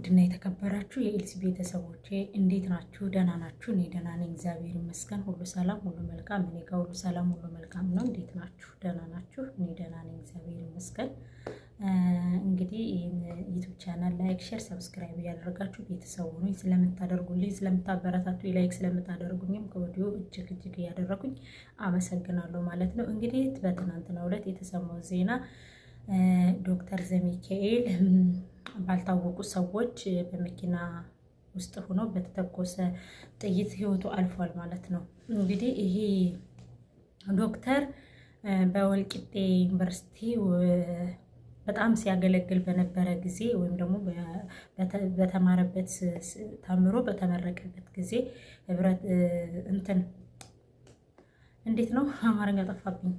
ውድና የተከበራችሁ የኤልሲ ቤተሰቦቼ እንዴት ናችሁ? ደህና ናችሁ? እኔ ደህና ነኝ፣ እግዚአብሔር ይመስገን። ሁሉ ሰላም፣ ሁሉ መልካም። እኔ ጋር ሁሉ ሰላም፣ ሁሉ መልካም ነው። እንዴት ናችሁ? ደህና ናችሁ? እኔ ደህና ነኝ፣ እግዚአብሔር ይመስገን። እንግዲህ ይህን ዩቲዩብ ቻናል ላይክ፣ ሼር፣ ሰብስክራይብ እያደረጋችሁ ቤተሰቡ ነው ስለምታደርጉልኝ፣ ስለምታበረታቱ፣ ላይክ ስለምታደርጉኝም ከወዲሁ እጅግ እያደረኩኝ አመሰግናለሁ ማለት ነው። እንግዲህ በትናንትናው ዕለት የተሰማው ዜና ዶክተር ዘሚካኤል ባልታወቁ ሰዎች በመኪና ውስጥ ሆኖ በተተኮሰ ጥይት ህይወቱ አልፏል ማለት ነው። እንግዲህ ይሄ ዶክተር በወልቂጤ ዩኒቨርሲቲ በጣም ሲያገለግል በነበረ ጊዜ ወይም ደግሞ በተማረበት ተምሮ በተመረቀበት ጊዜ ህብረት እንዴት ነው አማርኛ ጠፋብኝ።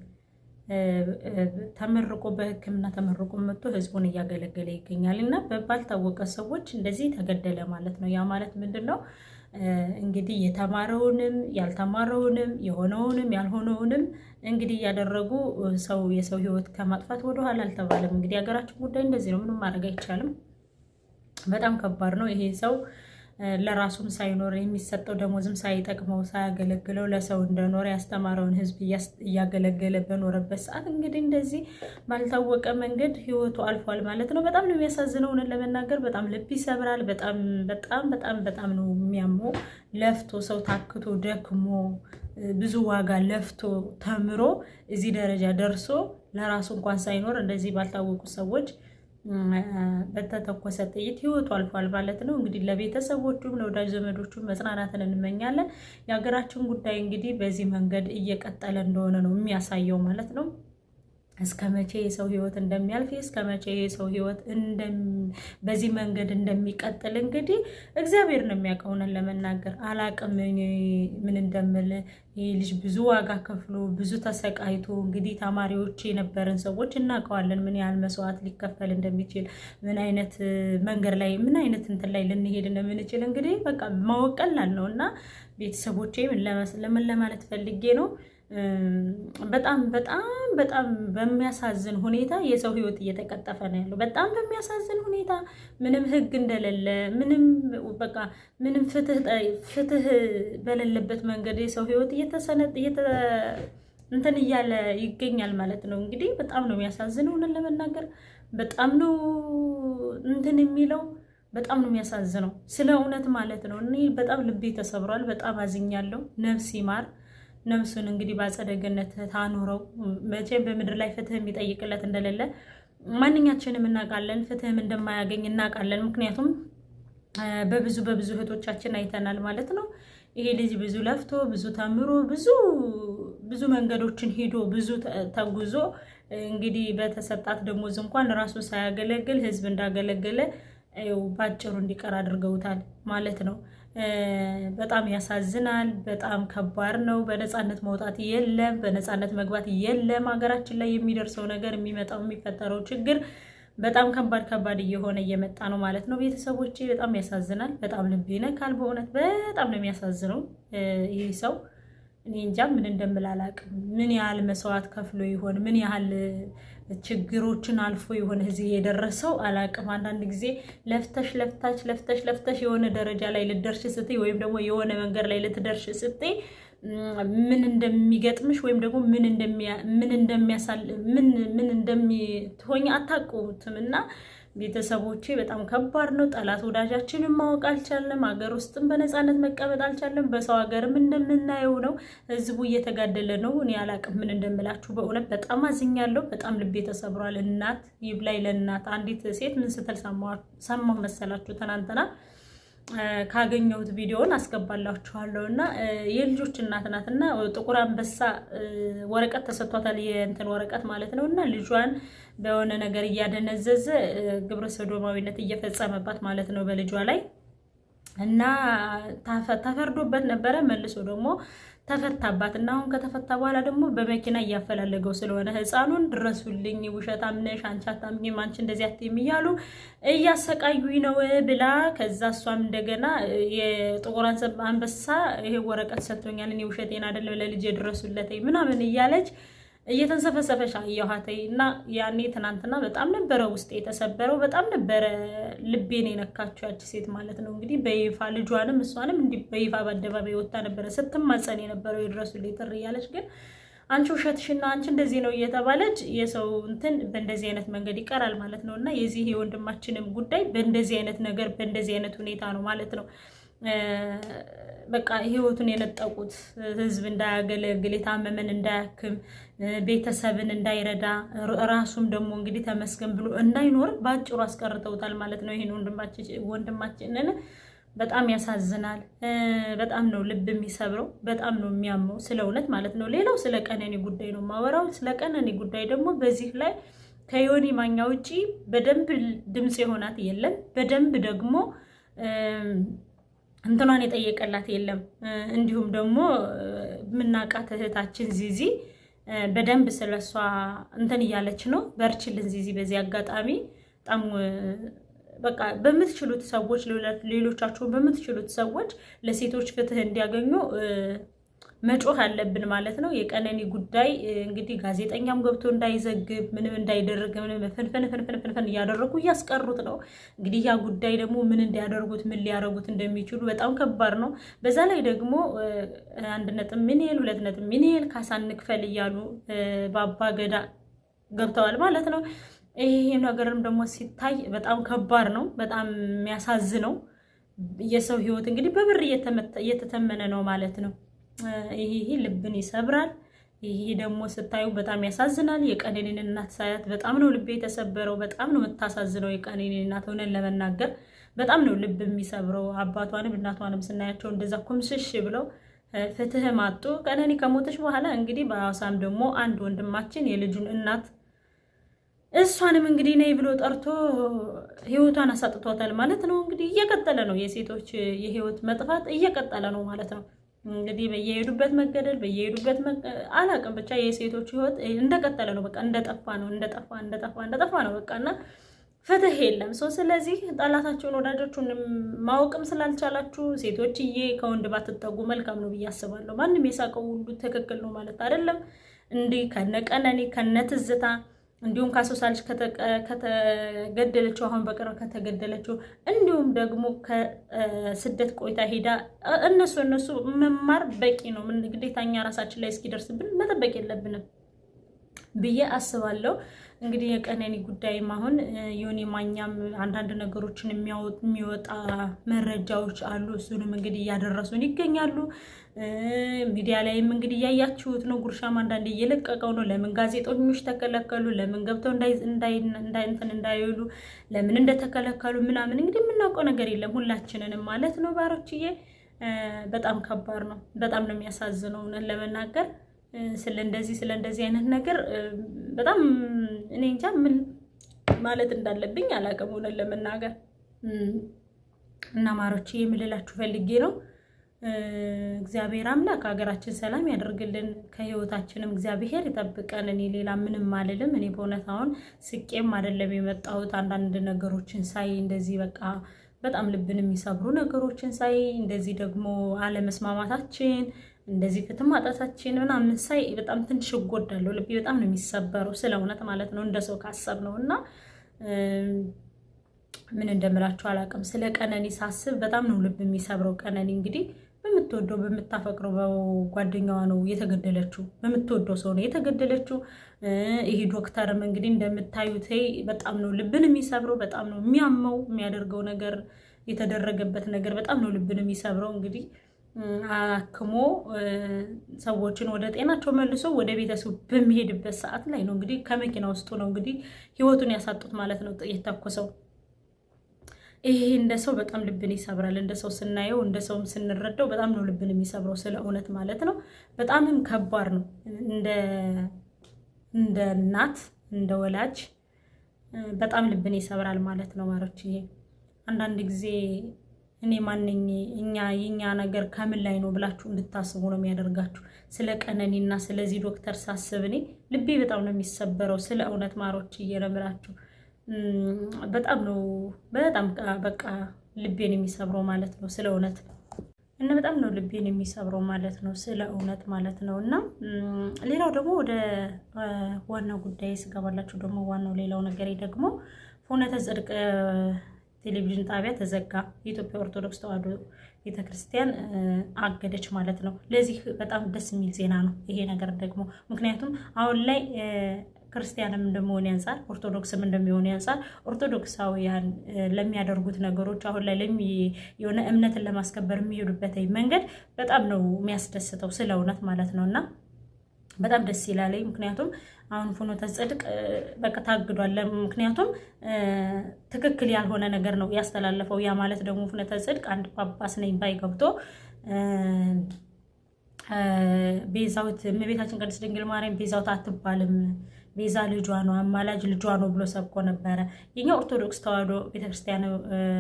ተመርቆ በሕክምና ተመርቆ መጥቶ ህዝቡን እያገለገለ ይገኛል እና ባልታወቀ ሰዎች እንደዚህ ተገደለ ማለት ነው። ያ ማለት ምንድነው? እንግዲህ የተማረውንም ያልተማረውንም የሆነውንም ያልሆነውንም እንግዲህ እያደረጉ የሰው ህይወት ከማጥፋት ወደኋላ አልተባለም። እንግዲህ ሀገራችን ጉዳይ እንደዚህ ነው። ምንም ማድረግ አይቻልም። በጣም ከባድ ነው። ይሄ ሰው ለራሱም ሳይኖር የሚሰጠው ደሞዝም ሳይጠቅመው ሳያገለግለው ለሰው እንደኖረ ያስተማረውን ህዝብ እያገለገለ በኖረበት ሰዓት እንግዲህ እንደዚህ ባልታወቀ መንገድ ህይወቱ አልፏል ማለት ነው። በጣም ነው የሚያሳዝነው። እውነት ለመናገር በጣም ልብ ይሰብራል። በጣም ነው የሚያመው። ለፍቶ ሰው ታክቶ ደክሞ ብዙ ዋጋ ለፍቶ ተምሮ እዚህ ደረጃ ደርሶ ለራሱ እንኳን ሳይኖር እንደዚህ ባልታወቁ ሰዎች በተተኮሰ ጥይት ህይወቱ አልፏል ማለት ነው። እንግዲህ ለቤተሰቦቹም ለወዳጅ ዘመዶቹም መጽናናትን እንመኛለን። የሀገራችን ጉዳይ እንግዲህ በዚህ መንገድ እየቀጠለ እንደሆነ ነው የሚያሳየው ማለት ነው። እስከ መቼ የሰው ህይወት እንደሚያልፍ እስከ መቼ የሰው ህይወት በዚህ መንገድ እንደሚቀጥል እንግዲህ እግዚአብሔር ነው የሚያውቀው። ለመናገር አላቅም ምን እንደምል። ይህ ልጅ ብዙ ዋጋ ከፍሎ ብዙ ተሰቃይቶ እንግዲህ ተማሪዎች የነበረን ሰዎች እናውቀዋለን ምን ያህል መስዋዕት ሊከፈል እንደሚችል፣ ምን አይነት መንገድ ላይ ምን አይነት እንትን ላይ ልንሄድ እንደምንችል እንግዲህ በቃ ማወቅ ቀላል ነው እና ቤተሰቦቼ ምን ለማለት ፈልጌ ነው፣ በጣም በሚያሳዝን ሁኔታ የሰው ህይወት እየተቀጠፈ ነው ያለው። በጣም በሚያሳዝን ሁኔታ ምንም ህግ እንደሌለ ምንም ፍትህ በሌለበት መንገድ የሰው ህይወት እንትን እያለ ይገኛል ማለት ነው። እንግዲህ በጣም ነው የሚያሳዝነው። እውነት ለመናገር በጣም ነው እንትን የሚለው በጣም ነው የሚያሳዝነው። ስለ እውነት ማለት ነው። እኔ በጣም ልቤ ተሰብሯል። በጣም አዝኛለሁ። ነፍስ ይማር። ነፍሱን እንግዲህ በአጸደ ገነት ታኑረው። መቼም በምድር ላይ ፍትህ የሚጠይቅለት እንደሌለ ማንኛችንም እናውቃለን። ፍትህም እንደማያገኝ እናውቃለን። ምክንያቱም በብዙ እህቶቻችን አይተናል ማለት ነው። ይሄ ልጅ ብዙ ለፍቶ ብዙ ተምሮ ብዙ መንገዶችን ሄዶ ብዙ ተጉዞ እንግዲህ በተሰጣት ደሞዝ እንኳን ራሱ ሳያገለግል ህዝብ እንዳገለገለ ባጭሩ እንዲቀር አድርገውታል ማለት ነው። በጣም ያሳዝናል። በጣም ከባድ ነው። በነፃነት መውጣት የለም፣ በነፃነት መግባት የለም። ሀገራችን ላይ የሚደርሰው ነገር የሚፈጠረው ችግር በጣም ከባድ እየሆነ እየመጣ ነው ማለት ነው። ቤተሰቦቼ በጣም ያሳዝናል። በጣም ልብ ይነካል። በእውነት በጣም ነው የሚያሳዝነው። ይህ ሰው እኔ እንጃ ምን እንደምል አላውቅም። ምን ያህል መስዋዕት ከፍሎ ይሆን? ምን ያህል ችግሮችን አልፎ ይሆን እዚህ የደረሰው አላውቅም። አንዳንድ ጊዜ ለፍተሽ የሆነ ደረጃ ላይ ልትደርሽ ስትይ ወይም ደግሞ የሆነ መንገድ ላይ ልትደርሽ ስትይ ምን እንደሚገጥምሽ ወይም ደግሞ ምን እንደምትሆኝ አታውቁትም እና ቤተሰቦቼ በጣም ከባድ ነው። ጠላት ወዳጃችንን ማወቅ አልቻለም። ሀገር ውስጥም በነፃነት መቀመጥ አልቻለም። በሰው ሀገርም እንደምናየው ነው። ህዝቡ እየተጋደለ ነው። እኔ አላቅም ምን እንደምላችሁ። በእውነት በጣም አዝኛለሁ። በጣም ልቤ ተሰብሯል። እናት ይብላኝ ለእናት። አንዲት ሴት ምን ስትል ሰማሁ መሰላችሁ? ትናንትና ካገኘሁት ቪዲዮውን አስገባላችኋለሁ እና የልጆች እናት ናት እና ጥቁር አንበሳ ወረቀት ተሰጥቷታል። የእንትን ወረቀት ማለት ነው እና ልጇን በሆነ ነገር እያደነዘዘ ግብረ ሰዶማዊነት እየፈጸመባት ማለት ነው በልጇ ላይ እና ተፈርዶበት ነበረ። መልሶ ደግሞ ተፈታባት እና አሁን ከተፈታ በኋላ ደግሞ በመኪና እያፈላለገው ስለሆነ ህፃኑን ድረሱልኝ፣ ውሸታም ነሽ፣ አንቺ አታምኚም፣ አንቺ እንደዚህ አትይም እያሉ እያሰቃዩኝ ነው ብላ ከዛ እሷም እንደገና የጥቁር አንበሳ ይሄ ወረቀት ሰጥቶኛል እኔ ውሸቴን አይደለም ለልጄ ድረሱለት ምናምን እያለች እየተንሰፈሰፈሽ አየኋት እና ያኔ ትናንትና በጣም ነበረ ውስጥ የተሰበረው፣ በጣም ነበረ ልቤን የነካችው ያቺ ሴት ማለት ነው። እንግዲህ በይፋ ልጇንም እሷንም እንዲህ በይፋ በአደባባይ ወጣ ነበረ ስትማጸን የነበረው ይድረሱልኝ ጥሪ እያለች ግን አንቺ ውሸትሽና አንቺ እንደዚህ ነው እየተባለች የሰው እንትን በእንደዚህ አይነት መንገድ ይቀራል ማለት ነው። እና የዚህ የወንድማችንም ጉዳይ በእንደዚህ አይነት ነገር በእንደዚህ አይነት ሁኔታ ነው ማለት ነው። በቃ ህይወቱን የነጠቁት ህዝብ እንዳያገለግል፣ የታመመን እንዳያክም፣ ቤተሰብን እንዳይረዳ፣ ራሱም ደግሞ እንግዲህ ተመስገን ብሎ እንዳይኖር በአጭሩ አስቀርተውታል ማለት ነው። ይሄን ወንድማችንን በጣም ያሳዝናል። በጣም ነው ልብ የሚሰብረው፣ በጣም ነው የሚያመው ስለ እውነት ማለት ነው። ሌላው ስለ ቀነኒ ጉዳይ ነው ማወራው። ስለ ቀነኒ ጉዳይ ደግሞ በዚህ ላይ ከዮኒ ማኛ ውጪ በደንብ ድምጽ የሆናት የለም፣ በደንብ ደግሞ እንትኗን የጠየቀላት የለም። እንዲሁም ደግሞ ምናቃት እህታችን ዚዚ በደንብ ስለሷ እንትን እያለች ነው። በርችልን ዚዚ። በዚህ አጋጣሚ በጣም በቃ በምትችሉት ሰዎች ሌሎቻችሁ በምትችሉት ሰዎች ለሴቶች ፍትህ እንዲያገኙ መጮህ አለብን ማለት ነው። የቀነኒ ጉዳይ እንግዲህ ጋዜጠኛም ገብቶ እንዳይዘግብ ምንም እንዳይደረግ ምንም ፈንፈን እያደረጉ እያስቀሩት ነው። እንግዲህ ያ ጉዳይ ደግሞ ምን እንዲያደርጉት ምን ሊያደርጉት እንደሚችሉ በጣም ከባድ ነው። በዛ ላይ ደግሞ 1 ሚሊዮን 2 ሚሊዮን ካሳ እንክፈል እያሉ በአባ ገዳ ገብተዋል ማለት ነው። ይሄ ነገርም ደግሞ ሲታይ በጣም ከባድ ነው። በጣም የሚያሳዝነው የሰው ህይወት እንግዲህ በብር እየተተመነ ነው ማለት ነው። ይሄ ልብን ይሰብራል። ይሄ ደግሞ ስታዩ በጣም ያሳዝናል። የቀነኒን እናት ሳያት በጣም ነው ልብ የተሰበረው። በጣም ነው የምታሳዝነው የቀነኒን እናት። ሆነን ለመናገር በጣም ነው ልብ የሚሰብረው። አባቷንም እናቷንም ስናያቸው እንደዛ ኩምሽሽ ብለው ፍትህ ማጡ። ቀነኒ ከሞተች በኋላ እንግዲህ በአዋሳም ደግሞ አንድ ወንድማችን የልጁን እናት እሷንም እንግዲህ ነይ ብሎ ጠርቶ ህይወቷን አሳጥቷታል ማለት ነው። እንግዲህ እየቀጠለ ነው የሴቶች የህይወት መጥፋት እየቀጠለ ነው ማለት ነው። እንግዲህ በየሄዱበት መገደል በየሄዱበት አላቅም ብቻ የሴቶች ህይወት እንደቀጠለ ነው። በቃ እንደጠፋ ነው በቃና ፍትህ የለም። ስለዚህ ጠላታችሁን ወዳጆቹን ማወቅም ስላልቻላችሁ ሴቶችዬ ከወንድ ባትጠጉ መልካም ነው ብዬ አስባለሁ። ማንም የሳቀው ሁሉ ትክክል ነው ማለት አይደለም። እንዲህ ከነቀነኒ ከነትዝታ እንዲሁም ካሶሳ ልጅ ከተገደለችው አሁን በቅርብ ከተገደለችው እንዲሁም ደግሞ ከስደት ቆይታ ሄዳ እነሱ መማር በቂ ነው። ምን ግዴታኛ ራሳችን ላይ እስኪደርስብን መጠበቅ የለብንም ብዬ አስባለሁ። እንግዲህ የቀነኒ ጉዳይም አሁን ዮኒ ማኛም አንዳንድ ነገሮችን የሚወጣ መረጃዎች አሉ። እሱንም እንግዲህ እያደረሱን ይገኛሉ። ሚዲያ ላይም እንግዲህ እያያችሁት ነው። ጉርሻም አንዳንድ እየለቀቀው ነው። ለምን ጋዜጠኞች ተከለከሉ፣ ለምን ገብተው እንዳይሉ ለምን እንደተከለከሉ ምናምን እንግዲህ የምናውቀው ነገር የለም ሁላችንንም ማለት ነው። ባሮችዬ በጣም ከባድ ነው። በጣም ነው የሚያሳዝነው እውነት ለመናገር ስለ እንደዚህ አይነት ነገር በጣም እኔ እንጃ ምን ማለት እንዳለብኝ አላውቅም እውነት ለመናገር እና ማሮች የምልላችሁ ፈልጌ ነው። እግዚአብሔር አምላክ ሀገራችን ሰላም ያደርግልን፣ ከህይወታችንም እግዚአብሔር ይጠብቀን። እኔ ሌላ ምንም አልልም። እኔ በእውነት አሁን ስቄም አይደለም የመጣሁት አንዳንድ ነገሮችን ሳይ እንደዚህ በቃ በጣም ልብን የሚሰብሩ ነገሮችን ሳይ እንደዚህ ደግሞ አለመስማማታችን እንደዚህ ፍትህ ማጣታችን ምናምን ሳይ በጣም ትንሽ እጎዳለሁ። ልቤ በጣም ነው የሚሰበረው ስለ እውነት ማለት ነው። እንደሰው ካሰብ ነው እና ምን እንደምላችሁ አላውቅም። ስለ ቀነኒ ሳስብ በጣም ነው ልብ የሚሰብረው። ቀነኒ እንግዲህ በምትወደው በምታፈቅረው ጓደኛዋ ነው የተገደለችው። በምትወደው ሰው ነው የተገደለችው። ይሄ ዶክተርም እንግዲህ እንደምታዩት በጣም ነው ልብን የሚሰብረው። በጣም ነው የሚያመው። የሚያደርገው ነገር የተደረገበት ነገር በጣም ነው ልብን የሚሰብረው። እንግዲህ አክሞ ሰዎችን ወደ ጤናቸው መልሶ ወደ ቤተሰቡ በሚሄድበት ሰዓት ላይ ነው እንግዲህ ከመኪና ውስጡ ነው እንግዲህ ህይወቱን ያሳጡት ማለት ነው የተኮሰው። ይሄ እንደ ሰው በጣም ልብን ይሰብራል። እንደ ሰው ስናየው እንደ ሰውም ስንረዳው በጣም ነው ልብን የሚሰብረው ስለ እውነት ማለት ነው። በጣምም ከባድ ነው። እንደ እናት እንደ ወላጅ በጣም ልብን ይሰብራል ማለት ነው ማሮች። ይሄ አንዳንድ ጊዜ እኔ ማንኝ የኛ ነገር ከምን ላይ ነው ብላችሁ እንድታስቡ ነው የሚያደርጋችሁ። ስለ ቀነኒና ስለዚህ ዶክተር ሳስብ እኔ ልቤ በጣም ነው የሚሰበረው ስለ እውነት ማሮች እየረምላችሁ በጣም በቃ ልቤን የሚሰብረው ማለት ነው ስለ እውነት። እና በጣም ነው ልቤን የሚሰብረው ማለት ነው፣ ስለ እውነት ማለት ነው። እና ሌላው ደግሞ ወደ ዋናው ጉዳይ ስገባላችሁ ደግሞ ዋናው ሌላው ነገር ደግሞ ፍኖተ ጽድቅ ቴሌቪዥን ጣቢያ ተዘጋ። የኢትዮጵያ ኦርቶዶክስ ተዋሕዶ ቤተክርስቲያን አገደች ማለት ነው። ለዚህ በጣም ደስ የሚል ዜና ነው ይሄ ነገር ደግሞ ምክንያቱም አሁን ላይ ክርስቲያንም እንደሚሆን ያንሳል፣ ኦርቶዶክስም እንደሚሆን ያንሳል። ኦርቶዶክሳውያን ለሚያደርጉት ነገሮች አሁን ላይ የሆነ እምነትን ለማስከበር የሚሄዱበት መንገድ በጣም ነው የሚያስደስተው ስለ እውነት ማለት ነውና በጣም ደስ ይላል። ምክንያቱም አሁን ፍኖተ ጽድቅ በቃ ታግዷል። ምክንያቱም ትክክል ያልሆነ ነገር ነው ያስተላለፈው። ያ ማለት ደግሞ ፍኖተ ጽድቅ አንድ ጳጳስ ነኝ ባይ ገብቶ ቤዛዊት እመቤታችን ቅድስት ድንግል ማርያም ቤዛዊት አትባልም፣ ቤዛ ልጇ ነው፣ አማላጅ ልጇ ነው ብሎ ሰብኮ ነበረ። የኛ ኦርቶዶክስ ተዋሕዶ ቤተክርስቲያን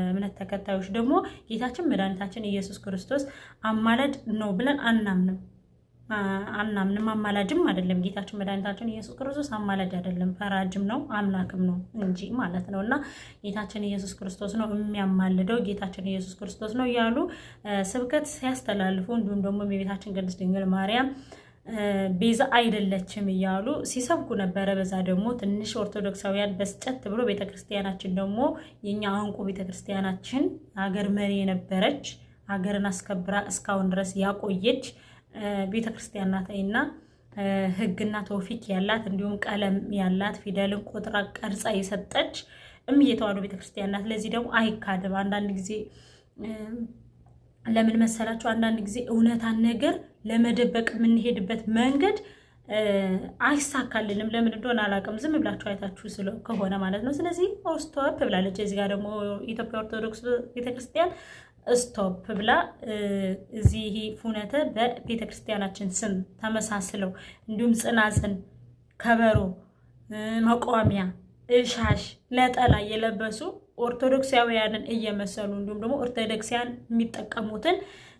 እምነት ተከታዮች ደግሞ ጌታችን መድኃኒታችን ኢየሱስ ክርስቶስ አማላጅ ነው ብለን አናምንም። አማላጅም አይደለም። ጌታችን መድኃኒታችን ኢየሱስ ክርስቶስ አማላጅ አይደለም፣ ፈራጅም ነው አምላክም ነው እንጂ ማለት ነው። እና ጌታችን ኢየሱስ ክርስቶስ ነው የሚያማልደው፣ ጌታችን ኢየሱስ ክርስቶስ ነው ያሉ ስብከት ሲያስተላልፉ እንዲሁም ደግሞ የቤታችን ቅድስት ድንግል ማርያም ቤዛ አይደለችም እያሉ ሲሰብኩ ነበረ። በዛ ደግሞ ትንሽ ኦርቶዶክሳውያን በስጨት ብሎ ቤተክርስቲያናችን ደግሞ የኛ አንቁ ቤተክርስቲያናችን ሀገር መሪ የነበረች ሀገርን አስከብራ እስካሁን ድረስ ያቆየች ቤተክርስቲያን ናትና ሕግና ተውፊቅ ያላት እንዲሁም ቀለም ያላት ፊደልን ቆጥራ ቀርጻ የሰጠች እምዬ ተዋሕዶ ቤተክርስቲያን ናት። ለዚህ ደግሞ አይካድም። አንዳንድ ጊዜ ለምን መሰላችሁ? አንዳንድ ጊዜ እውነታን ነገር ለመደበቅ የምንሄድበት መንገድ አይሳካልንም። ለምን እንደሆነ አላውቅም። ዝም ብላችሁ አይታችሁ ከሆነ ማለት ነው። ስለዚህ ስቶፕ ብላለች። እዚህ ጋር ደግሞ ኢትዮጵያ ኦርቶዶክስ ቤተክርስቲያን ስቶፕ ብላ እዚህ ፍኖተ በቤተክርስቲያናችን ስም ተመሳስለው እንዲሁም ጽናጽን፣ ከበሮ፣ መቋሚያ፣ እሻሽ፣ ነጠላ የለበሱ ኦርቶዶክሳውያንን እየመሰሉ እንዲሁም ደግሞ ኦርቶዶክሳውያን የሚጠቀሙትን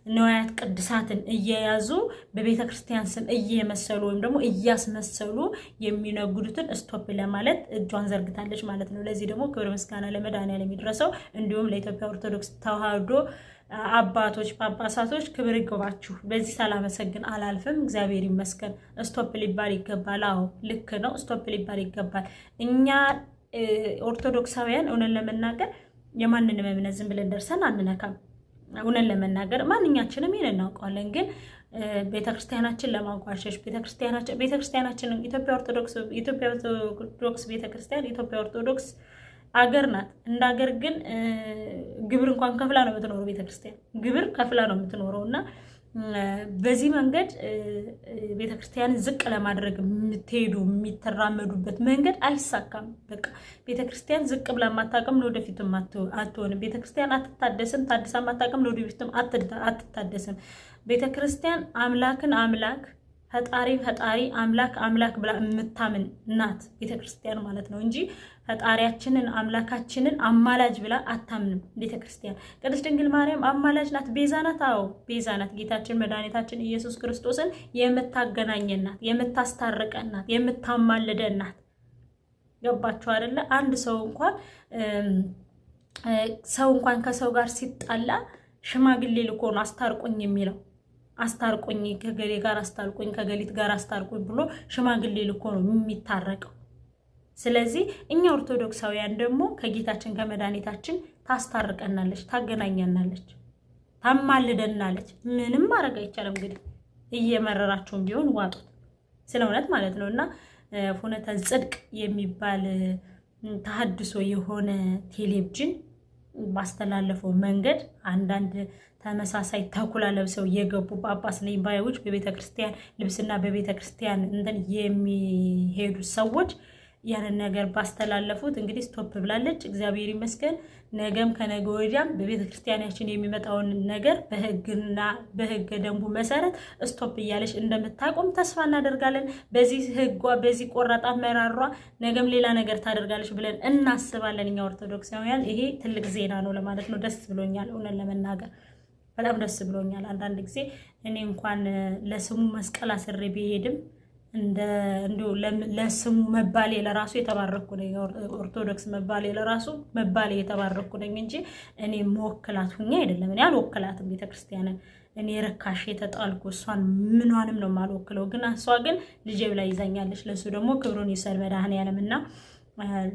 ንዋያት ቅድሳትን እየያዙ በቤተ ክርስቲያን ስም እየመሰሉ ወይም ደግሞ እያስመሰሉ የሚነግዱትን ስቶፕ ለማለት እጇን ዘርግታለች ማለት ነው። ለዚህ ደግሞ ክብር ምስጋና ለመድኃኔዓለም ይድረሰው። እንዲሁም ለኢትዮጵያ ኦርቶዶክስ ተዋሕዶ አባቶች፣ ጳጳሳቶች ክብር ይገባችሁ። በዚህ ሳላመሰግን አላልፍም። እግዚአብሔር ይመስገን። ስቶፕ ሊባል ይገባል። አዎ ልክ ነው። ስቶፕ ሊባል ይገባል። እኛ ኦርቶዶክሳውያን እውነን ለመናገር የማንንም እምነት ዝም ብለን ደርሰን አንነካም። እውነን ለመናገር ማንኛችንም ይሄን እናውቀዋለን። ግን ቤተክርስቲያናችን ለማንቋሸሽ ቤተክርስቲያናችን ኢትዮጵያ ኦርቶዶክስ ቤተክርስቲያን ኢትዮጵያ ኦርቶዶክስ አገር ናት። እንደ አገር ግን ግብር እንኳን ከፍላ ነው የምትኖረው። ቤተክርስቲያን ግብር ከፍላ ነው የምትኖረው እና በዚህ መንገድ ቤተክርስቲያን ዝቅ ለማድረግ የምትሄዱ የሚተራመዱበት መንገድ አይሳካም። በቃ ቤተክርስቲያን ዝቅ ብላ ማታቀም ለወደፊትም አትሆንም። ቤተክርስቲያን አትታደስም፣ ታድሳ ማታቀም ለወደፊትም አትታደስም። ቤተክርስቲያን አምላክን አምላክ ፈጣሪ አምላክ ብላ የምታምን ናት ቤተክርስቲያን ማለት ነው እንጂ ፈጣሪያችንን አምላካችንን አማላጅ ብላ አታምንም ቤተክርስቲያን። ቅድስት ድንግል ማርያም አማላጅ ናት፣ ቤዛ ናት። አዎ ቤዛ ናት። ጌታችን መድኃኒታችን ኢየሱስ ክርስቶስን የምታገናኘን ናት፣ የምታስታርቀን ናት፣ የምታማልደን ናት። ገባችሁ አይደለ? አንድ ሰው እንኳን ከሰው ጋር ሲጣላ ሽማግሌ ልኮ ነው አስታርቆኝ የሚለው። አስታርቆኝ ከገሌ ጋር አስታርቆኝ ከገሊት ጋር አስታርቆኝ ብሎ ሽማግሌ ልኮ ነው የሚታረቀው። ስለዚህ እኛ ኦርቶዶክሳውያን ደግሞ ከጌታችን ከመድኃኒታችን ታስታርቀናለች፣ ታገናኛናለች፣ ታማልደናለች። ምንም ማድረግ አይቻልም። እንግዲህ እየመረራችሁም ቢሆን ዋጡት፣ ስለ እውነት ማለት ነው። እና ፍኖተ ጽድቅ የሚባል ተሐድሶ የሆነ ቴሌቪዥን ባስተላለፈው መንገድ አንዳንድ ተመሳሳይ ተኩላ ለብሰው የገቡ ጳጳስ ነኝ ባዮች በቤተክርስቲያን ልብስና በቤተክርስቲያን እንትን የሚሄዱ ሰዎች ያንን ነገር ባስተላለፉት እንግዲህ ስቶፕ ብላለች። እግዚአብሔር ይመስገን። ነገም ከነገ ወዲያም በቤተክርስቲያናችን የሚመጣውን ነገር በህገ ደንቡ መሰረት ስቶፕ እያለች እንደምታቆም ተስፋ እናደርጋለን። በዚህ ህጓ በዚህ ቆራጣ መራሯ ነገም ሌላ ነገር ታደርጋለች ብለን እናስባለን። እኛ ኦርቶዶክሳውያን ይሄ ትልቅ ዜና ነው ለማለት ነው። ደስ ብሎኛል። እውነት ለመናገር በጣም ደስ ብሎኛል። አንዳንድ ጊዜ እኔ እንኳን ለስሙ መስቀል አስሬ ቢሄድም እንደው ለስሙ መባሌ ለራሱ የተባረኩ ነኝ። ኦርቶዶክስ መባሌ ለራሱ መባሌ የተባረኩ ነኝ እንጂ እኔ መወክላት ሁኛ አይደለም። እኔ አልወክላትም ቤተክርስቲያንን። እኔ ረካሽ የተጣልኩ እሷን ምኗንም ነው የማልወክለው። ግን እሷ ግን ልጄ ብላ ይዛኛለች። ለሱ ደግሞ ክብሩን ይሰል መድኃኔዓለምና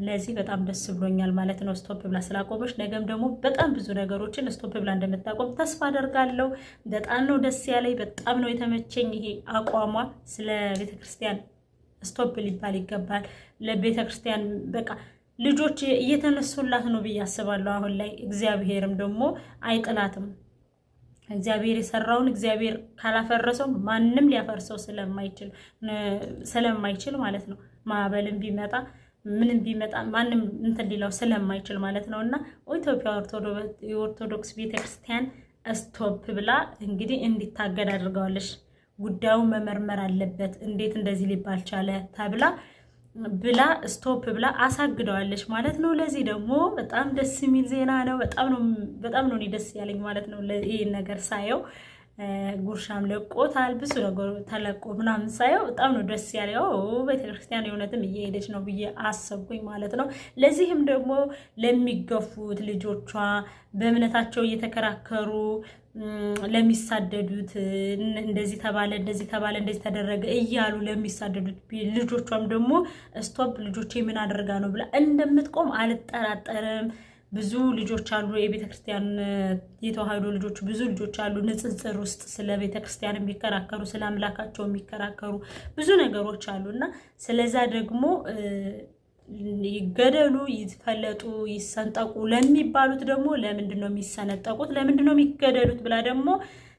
ለዚህ በጣም ደስ ብሎኛል ማለት ነው። ስቶፕ ብላ ስላቆመች ነገም ደግሞ በጣም ብዙ ነገሮችን ስቶፕ ብላ እንደምታቆም ተስፋ አደርጋለሁ። በጣም ነው ደስ ያለኝ፣ በጣም ነው የተመቸኝ ይሄ አቋሟ። ስለ ቤተክርስቲያን ስቶፕ ሊባል ይገባል። ለቤተክርስቲያን በቃ ልጆች እየተነሱላት ነው ብዬ አስባለሁ አሁን ላይ። እግዚአብሔርም ደግሞ አይጥላትም። እግዚአብሔር የሰራውን እግዚአብሔር ካላፈረሰው ማንም ሊያፈርሰው ስለማይችል ማለት ነው። ማዕበልም ቢመጣ ምንም ቢመጣ ማንም እንትን ሊለው ስለማይችል ማለት ነውና ኢትዮጵያ ኦርቶዶክስ ቤተክርስቲያን ስቶፕ ብላ እንግዲህ እንዲታገድ አድርገዋለች። ጉዳዩ መመርመር አለበት፣ እንዴት እንደዚህ ሊባል ቻለ ብላ ስቶፕ ብላ አሳግደዋለች ማለት ነው። ለዚህ ደግሞ በጣም ደስ የሚል ዜና ነው። በጣም ነው ደስ ያለኝ ማለት ነው። ይሄን ነገር ሳየው ጉርሻም ለቆታል፣ ብዙ ነገር ተለቆ ምናምን ሳየው በጣም ነው ደስ ያለው። ቤተክርስቲያን የእውነትም እየሄደች ነው ብዬ አሰብኩኝ ማለት ነው። ለዚህም ደግሞ ለሚገፉት ልጆቿ በእምነታቸው እየተከራከሩ ለሚሳደዱት እንደዚህ ተባለ እንደዚህ ተደረገ እያሉ ለሚሳደዱት ልጆቿም ደግሞ ስቶፕ ልጆቼ ምን አደርጋ ነው ብላ እንደምትቆም አልጠራጠርም። ብዙ ልጆች አሉ፣ የቤተክርስቲያን የተዋህዶ ልጆች ብዙ ልጆች አሉ፣ ንጽጽር ውስጥ ስለ ቤተክርስቲያን የሚከራከሩ ስለ አምላካቸው የሚከራከሩ ብዙ ነገሮች አሉና ስለዛ ደግሞ ይገደሉ፣ ይፈለጡ፣ ይሰንጠቁ ለሚባሉት ደግሞ ለምንድን ነው የሚሰነጠቁት? ለምንድን ነው የሚገደሉት ብላ ደግሞ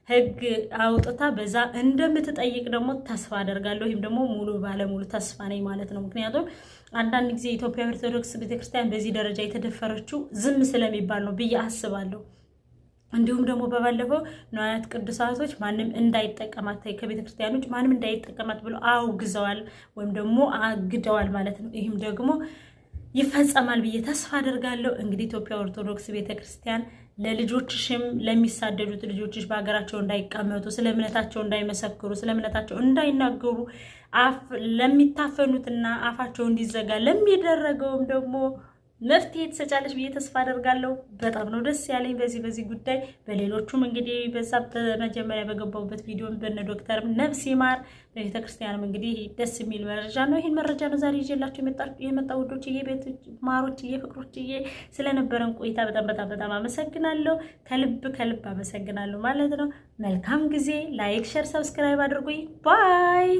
ሕግ አውጥታ በዛ እንደምትጠይቅ ደግሞ ተስፋ አደርጋለሁ። ይህም ደግሞ ሙሉ ባለሙሉ ተስፋ ነኝ ማለት ነው። ምክንያቱም አንዳንድ ጊዜ የኢትዮጵያ ኦርቶዶክስ ቤተክርስቲያን በዚህ ደረጃ የተደፈረችው ዝም ስለሚባል ነው ብዬ አስባለሁ። እንዲሁም ደግሞ በባለፈው ንዋያት ቅዱሳቶች ማንም እንዳይጠቀማት ከቤተክርስቲያኖች ማንም እንዳይጠቀማት ብለው አውግዘዋል ወይም ደግሞ አግደዋል ማለት ነው። ይህም ደግሞ ይፈጸማል ብዬ ተስፋ አደርጋለሁ። እንግዲህ ኢትዮጵያ ኦርቶዶክስ ቤተክርስቲያን ለልጆችሽም ለሚሳደዱት ልጆችሽ በሀገራቸው እንዳይቀመጡ፣ ስለ እምነታቸው እንዳይመሰክሩ፣ ስለ እምነታቸው እንዳይናገሩ፣ ለሚታፈኑትና አፋቸው እንዲዘጋ ለሚደረገውም ደግሞ መፍትሄ ትሰጫለሽ ብዬ ተስፋ አደርጋለሁ። በጣም ነው ደስ ያለኝ በዚህ ጉዳይ። በሌሎቹም እንግዲህ በዛ በመጀመሪያ በገባሁበት ቪዲዮ በነ ዶክተርም ነፍስ ይማር በቤተክርስቲያንም እንግዲህ ደስ የሚል መረጃ ነው። ይሄን መረጃ ነው ዛሬ ይዤላችሁ የመጣው ውዶችዬ፣ ቤት ማሮችዬ፣ ፍቅሮችዬ ስለነበረን ቆይታ በጣም አመሰግናለሁ። ከልብ አመሰግናለሁ ማለት ነው። መልካም ጊዜ። ላይክ፣ ሼር፣ ሰብስክራይብ አድርጉኝ። ባይ